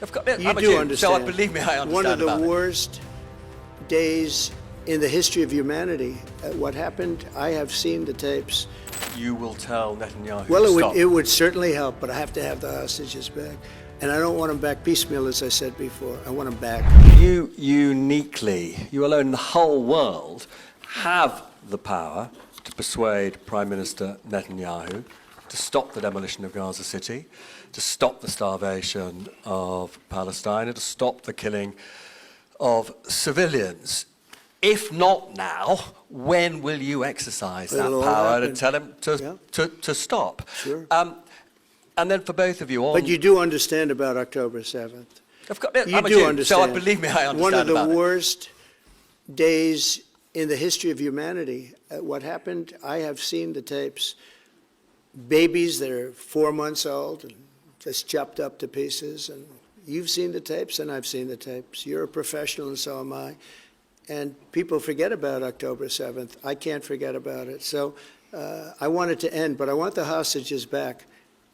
You do understand. So believe me, I understand. One of the worst days in the history of humanity. What happened, I have seen the tapes. You will tell Netanyahu Well, to stop. it would certainly help, but I have to have the hostages back. And I don't want them back piecemeal, as I said before. I want them back. You uniquely, you alone in the whole world, have the power to persuade Prime Minister Netanyahu to stop the demolition of Gaza City, to stop the starvation of Palestine, and to stop the killing of civilians. If not now, when will you exercise that power to tell him to stop? Sure. And then for both of you on... But you do understand about October 7th. You do understand. So believe me, I understand. One of the worst days in the history of humanity. What happened, I have seen the tapes. Babies that are 4 months old and just chopped up to pieces. And you've seen the tapes and I've seen the tapes. You're a professional and so am I. And people forget about October 7th. I can't forget about it. So I want it to end, but I want the hostages back.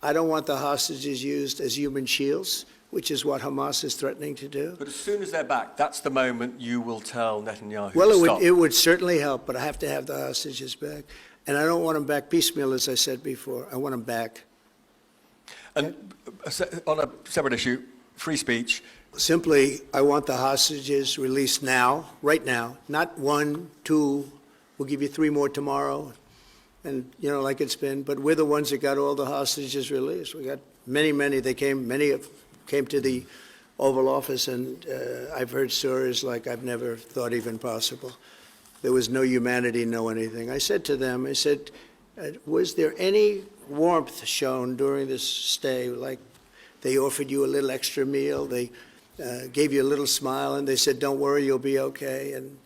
I don't want the hostages used as human shields, which is what Hamas is threatening to do. But as soon as they're back, that's the moment you will tell Netanyahu to stop. Well, it would certainly help, but I have to have the hostages back. And I don't want them back piecemeal, as I said before. I want them back. And on a separate issue, free speech. Simply, I want the hostages released now, right now. Not 1, 2, we'll give you 3 more tomorrow. And, you know, like it's been, but we're the ones that got all the hostages released. We got many, many came to the Oval Office, and I've heard stories like I've never thought even possible. There was no humanity, no anything. I said to them, I said, was there any warmth shown during this stay? Like they offered you a little extra meal, they gave you a little smile, and they said, don't worry, you'll be okay. And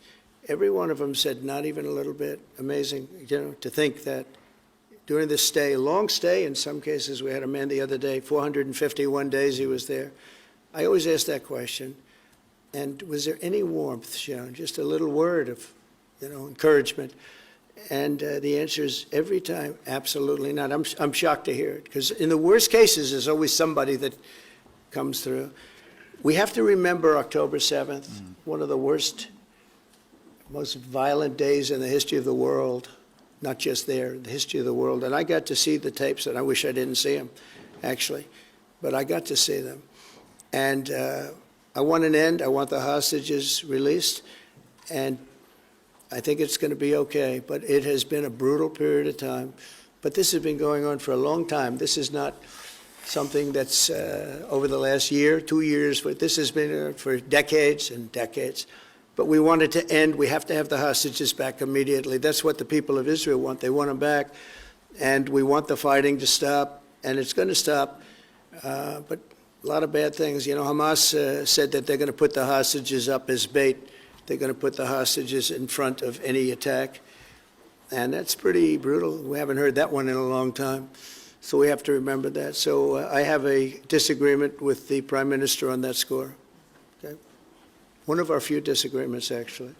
every one of them said, not even a little bit. Amazing, you know, to think that during this stay, long stay in some cases. We had a man the other day, 451 days he was there. I always ask that question. And was there any warmth shown? Just a little word of, you know, encouragement. And the answer is every time, absolutely not. I'm shocked to hear it, because in the worst cases, there's always somebody that comes through. We have to remember October 7th, one of the worst, most violent days in the history of the world, not just there, the history of the world. And I got to see the tapes, and I wish I didn't see them, actually, but I got to see them. And I want an end. I want the hostages released, and I think it's going to be okay. But it has been a brutal period of time. But this has been going on for a long time. This is not something that's over the last year, 2 years, but this has been for decades and decades. But we want it to end. We have to have the hostages back immediately. That's what the people of Israel want. They want them back. And we want the fighting to stop. And it's going to stop. But a lot of bad things. You know, Hamas said that they're going to put the hostages up as bait. They're going to put the hostages in front of any attack. And that's pretty brutal. We haven't heard that one in a long time. So we have to remember that. So I have a disagreement with the Prime Minister on that score. Okay? One of our few disagreements, actually.